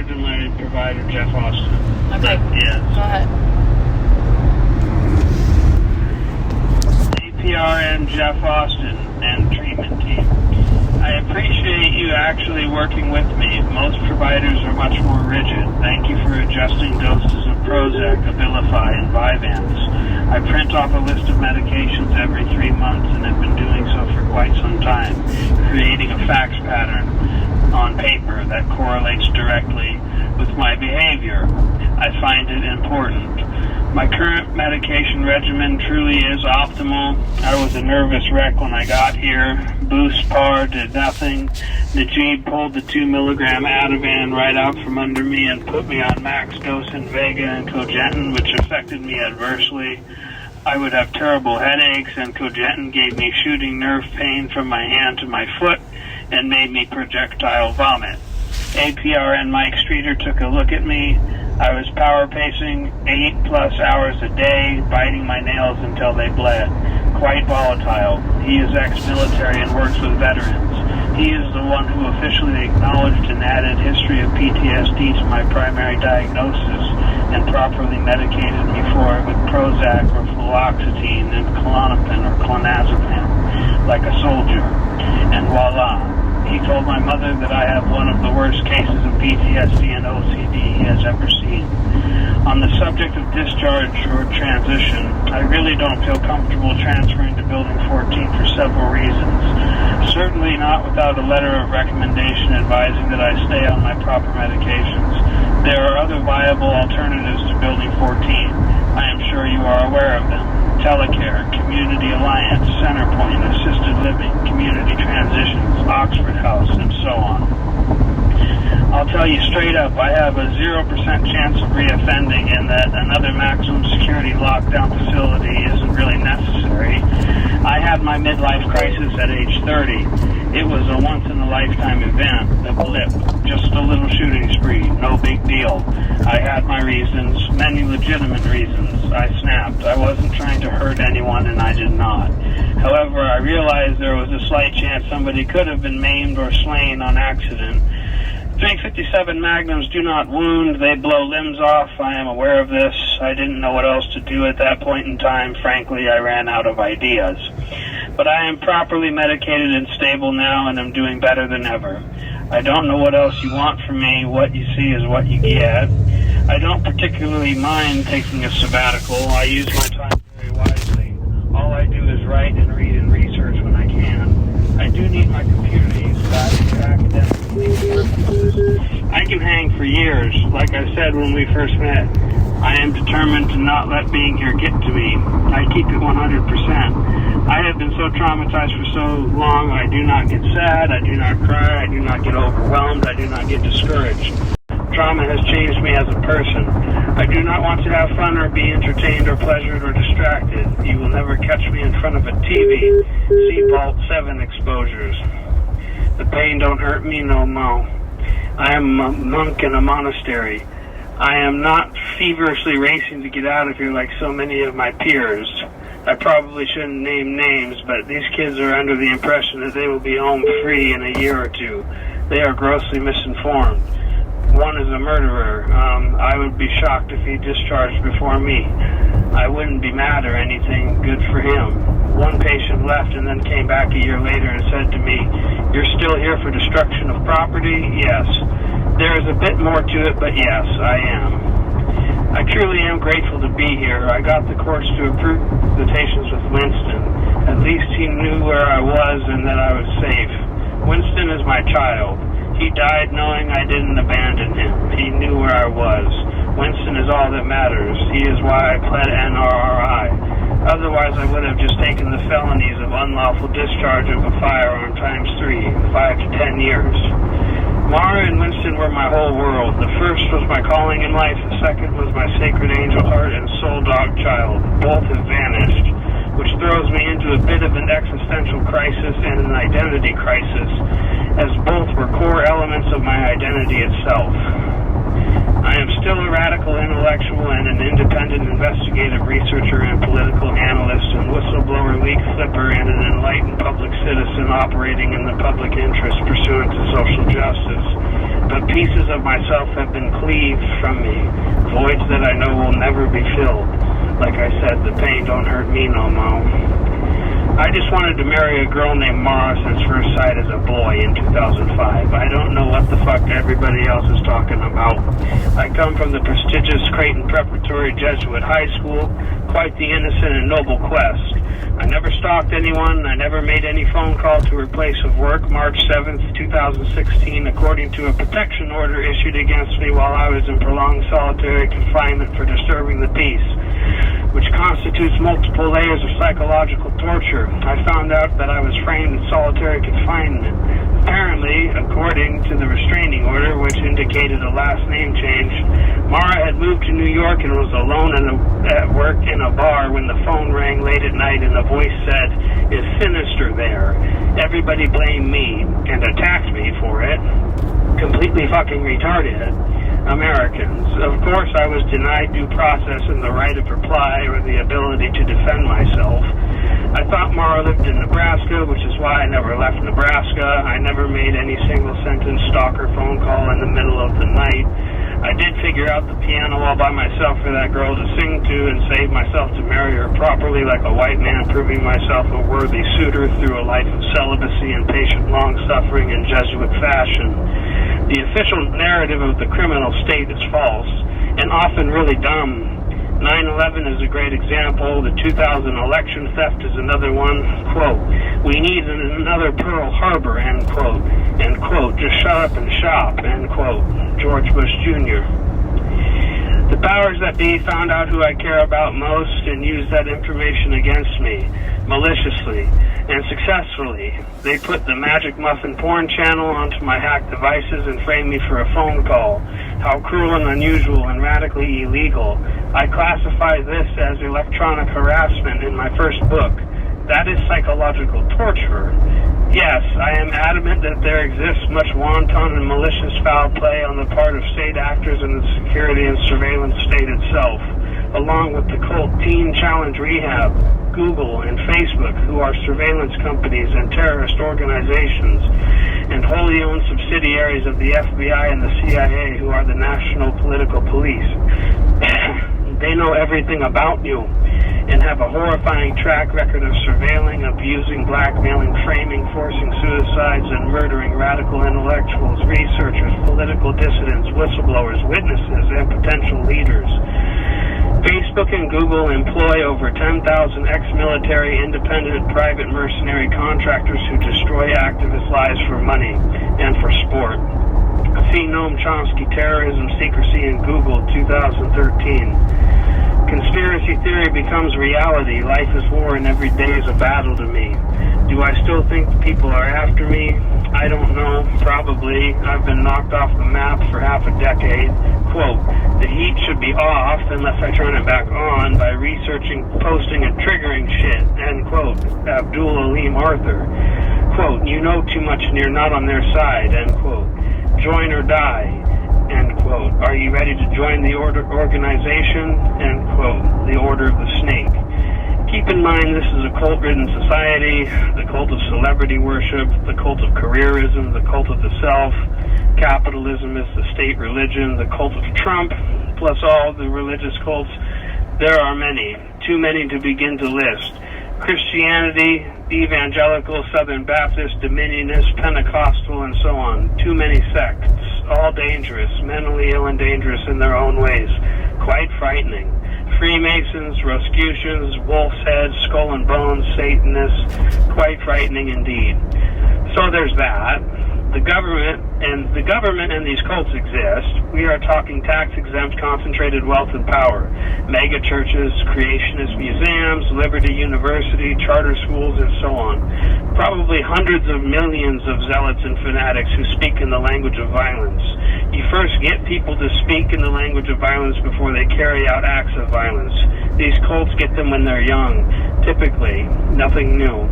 letter to my provider, Jeff Austin. Okay. But, yes. Go ahead. APRN Jeff Austin and treatment team. I appreciate you actually working with me. Most providers are much more rigid. Thank you for adjusting doses of Prozac, Abilify, and Vyvanse. I print off a list of medications every 3 months and have been doing so for quite some time, creating a fax pattern on paper that correlates directly with my behavior. I find it important. My current medication regimen truly is optimal. I was a nervous wreck when I got here. Boost Par did nothing. Najib pulled the 2 milligram Ativan right out from under me and put me on max dose Invega and Cogentin, which affected me adversely. I would have terrible headaches, and Cogentin gave me shooting nerve pain from my hand to my foot and made me projectile vomit. APRN Mike Streeter took a look at me. I was power pacing 8+ hours a day, biting my nails until they bled. Quite volatile. He is ex-military and works with veterans. He is the one who officially acknowledged and added history of PTSD to my primary diagnosis and properly medicated me for it with Prozac or fluoxetine and Klonopin or clonazepam, like a soldier. And voila. He told my mother that I have one of the worst cases of PTSD and OCD he has ever seen. On the subject of discharge or transition, I really don't feel comfortable transferring to Building 14 for several reasons. Certainly not without a letter of recommendation advising that I stay on my proper medications. There are other viable alternatives to Building 14. I am sure you are aware of them. Telecare, Community Alliance, Centerpoint, Assisted Living, Community Transitions, Oxford House, and so on. I'll tell you straight up, I have a 0% chance of reoffending in that another maximum security lockdown facility isn't really necessary. I had my midlife crisis at age 30. It was a once-in-a-lifetime event, a blip, just a little shooting spree, no big deal. I had my reasons, many legitimate reasons. I snapped. I wasn't trying to hurt anyone, and I did not. However, I realized there was a slight chance somebody could have been maimed or slain on accident. 357 Magnums do not wound, they blow limbs off. I am aware of this. I didn't know what else to do at that point in time. Frankly, I ran out of ideas. But I am properly medicated and stable now, and I'm doing better than ever. I don't know what else you want from me. What you see is what you get. I don't particularly mind taking a sabbatical. I use my time very wisely. All I do is write and read and research when I can. I do need my computer to use that for academic purposes. I can hang for years. Like I said when we first met, I am determined to not let being here get to me. I keep it 100%. I have been so traumatized for so long, I do not get sad, I do not cry, I do not get overwhelmed, I do not get discouraged. Trauma has changed me as a person. I do not want to have fun or be entertained or pleasured or distracted. You will never catch me in front of a TV. See Vault 7 exposures. The pain don't hurt me no more. I am a monk in a monastery. I am not feverishly racing to get out of here like so many of my peers. I probably shouldn't name names, but these kids are under the impression that they will be home free in a year or two. They are grossly misinformed. One is a murderer. I would be shocked if he discharged before me. I wouldn't be mad or anything. Good for him. One patient left and then came back a year later and said to me, "You're still here for destruction of property?" Yes. There is a bit more to it, but yes, I am. I truly am grateful to be here. I got the courts to approve visitations with Winston. At least he knew where I was and that I was safe. Winston is my child. He died knowing I didn't abandon him. He knew where I was. Winston is all that matters. He is why I pled NRRI. Otherwise, I would have just taken the felonies of unlawful discharge of a firearm times 3, 5 to 10 years. Mara and Winston were my whole world. The first was my calling in life. The second was my sacred angel heart and soul dog child. Both have vanished, which throws me into a bit of an existential crisis and an identity crisis, as both were core elements of my identity itself. I am still a radical intellectual and an independent investigative researcher and political analyst and whistleblower leak flipper and an enlightened public citizen operating in the public interest pursuant to social justice. but pieces of myself have been cleaved from me, voids that I know will never be filled. Like I said, the pain don't hurt me no more. I just wanted to marry a girl named Mara since first sight as a boy in 2005. I don't know what the fuck everybody else is talking about. I come from the prestigious Creighton Preparatory Jesuit High School, quite the innocent and noble quest. I never stalked anyone. I never made any phone call to her place of work. March 7th, 2016, according to a protection order issued against me while I was in prolonged solitary confinement for disturbing the peace, which constitutes multiple layers of psychological torture. I found out that I was framed in solitary confinement. Apparently, according to the restraining order, which indicated a last name change, Mara had moved to New York and was alone at work in a bar when the phone rang late at night and a voice said, "Is Sinister there?" Everybody blamed me and attacked me for it. Completely fucking retarded Americans. Of course, I was denied due process and the right of reply or the ability to defend myself. I thought Mara lived in Nebraska, which is why I never left Nebraska. I never made any single-sentence stalker phone call in the middle of the night. I did figure out the piano all by myself for that girl to sing to and save myself to marry her properly like a white man, proving myself a worthy suitor through a life of celibacy and patient long-suffering in Jesuit fashion. The official narrative of the criminal state is false and often really dumb. 9/11 is a great example. The 2000 election theft is another one. Quote, "We need another Pearl Harbor," end quote. End quote. "Just shut up and shop," end quote. George Bush Jr. The powers that be found out who I care about most and used that information against me, maliciously and successfully. They put the Magic Muffin porn channel onto my hacked devices and framed me for a phone call. How cruel and unusual and radically illegal. I classify this as electronic harassment in my first book. That is psychological torture. Yes, I am adamant that there exists much wanton and malicious foul play on the part of state actors in the security and surveillance state itself, along with the cult Teen Challenge Rehab, Google, and Facebook, who are surveillance companies and terrorist organizations, and wholly owned subsidiaries of the FBI and the CIA, who are the national political police. They know everything about you and have a horrifying track record of surveilling, abusing, blackmailing, framing, forcing suicides, and murdering radical intellectuals, researchers, political dissidents, whistleblowers, witnesses, and potential leaders. Facebook and Google employ over 10,000 ex-military, independent, private mercenary contractors who destroy activists' lives for money and for sport. See Noam Chomsky, Terrorism, Secrecy, in Google, 2013. Conspiracy theory becomes reality. Life is war and every day is a battle to me. Do I still think people are after me? I don't know. Probably. I've been knocked off the map for half a decade. Quote, "The heat should be off unless I turn it back on by researching, posting, and triggering shit." End quote. Abdul Aleem Arthur. Quote, "You know too much and you're not on their side." End quote. "Join or die." End quote. "Are you ready to join the organization?" End quote. The Order of the Snake. Keep in mind this is a cult-ridden society, the cult of celebrity worship, the cult of careerism, the cult of the self. Capitalism is the state religion, the cult of Trump, plus all the religious cults. There are many, too many to begin to list. Christianity, evangelical, Southern Baptist, Dominionist, Pentecostal, and so on. Too many sects, all dangerous, mentally ill and dangerous in their own ways. Quite frightening. Freemasons, Rosicrucians, Wolf's Heads, Skull and Bones, Satanists, quite frightening indeed. So there's that. The government and these cults exist. We are talking tax-exempt, concentrated wealth and power. Mega churches, creationist museums, Liberty University, charter schools, and so on. Probably hundreds of millions of zealots and fanatics who speak in the language of violence. You first get people to speak in the language of violence before they carry out acts of violence. These cults get them when they're young, typically. Nothing new.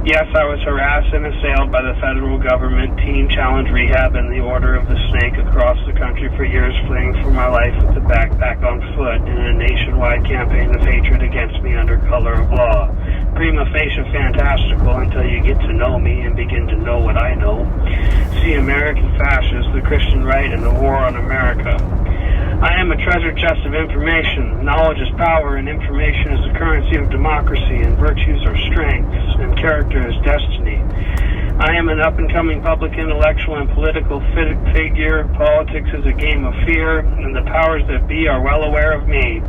Yes, I was harassed and assailed by the federal government, Teen Challenge Rehab, and the Order of the Snake across the country for years, fleeing for my life with the backpack on foot in a nationwide campaign of hatred against me under color of law. prima facie fantastical until you get to know me and begin to know what I know. See American Fascists, the Christian Right, and the War on America. I am a treasure chest of information. Knowledge is power, and information is the currency of democracy, and virtues are strengths, and character is destiny. I am an up-and-coming public intellectual and political figure. Politics is a game of fear, and the powers that be are well aware of me,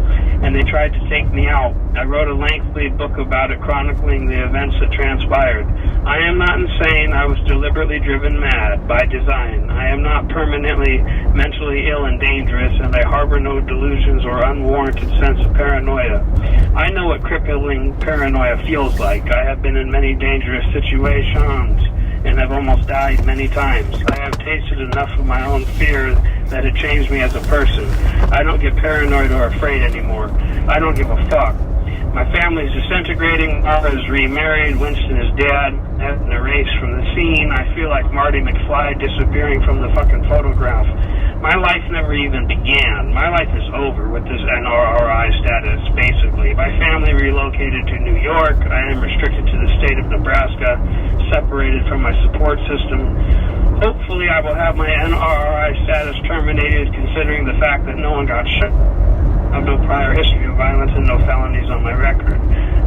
and they tried to take me out. I wrote a lengthy book about it, chronicling the events that transpired. I am not insane. I was deliberately driven mad by design. I am not permanently mentally ill and dangerous, and I harbor no delusions or unwarranted sense of paranoia. I know what crippling paranoia feels like. I have been in many dangerous situations and have almost died many times. I have tasted enough of my own fear that it changed me as a person. I don't get paranoid or afraid anymore. I don't give a fuck. My family's disintegrating. Mara's remarried. Winston is dead. I've been erased from the scene. I feel like Marty McFly disappearing from the fucking photograph. My life never even began. My life is over with this NRRI status, basically. My family relocated to New York. I am restricted to the state of Nebraska, separated from my support system. Hopefully I will have my NRRI status terminated, considering the fact that no one got shot. I have no prior history of violence and no felonies on my record.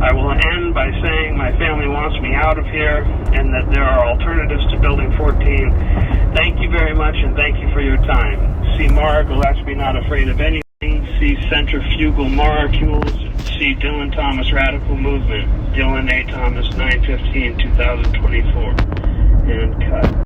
I will end by saying my family wants me out of here and that there are alternatives to Building 14. Thank you very much, and thank you for your time. See Mara Gillespie, Not Afraid of Anything. See Centrifugal Molecules. See Dylan Thomas, Radical Movement. Dylan A. Thomas, 9/15/2024. And cut.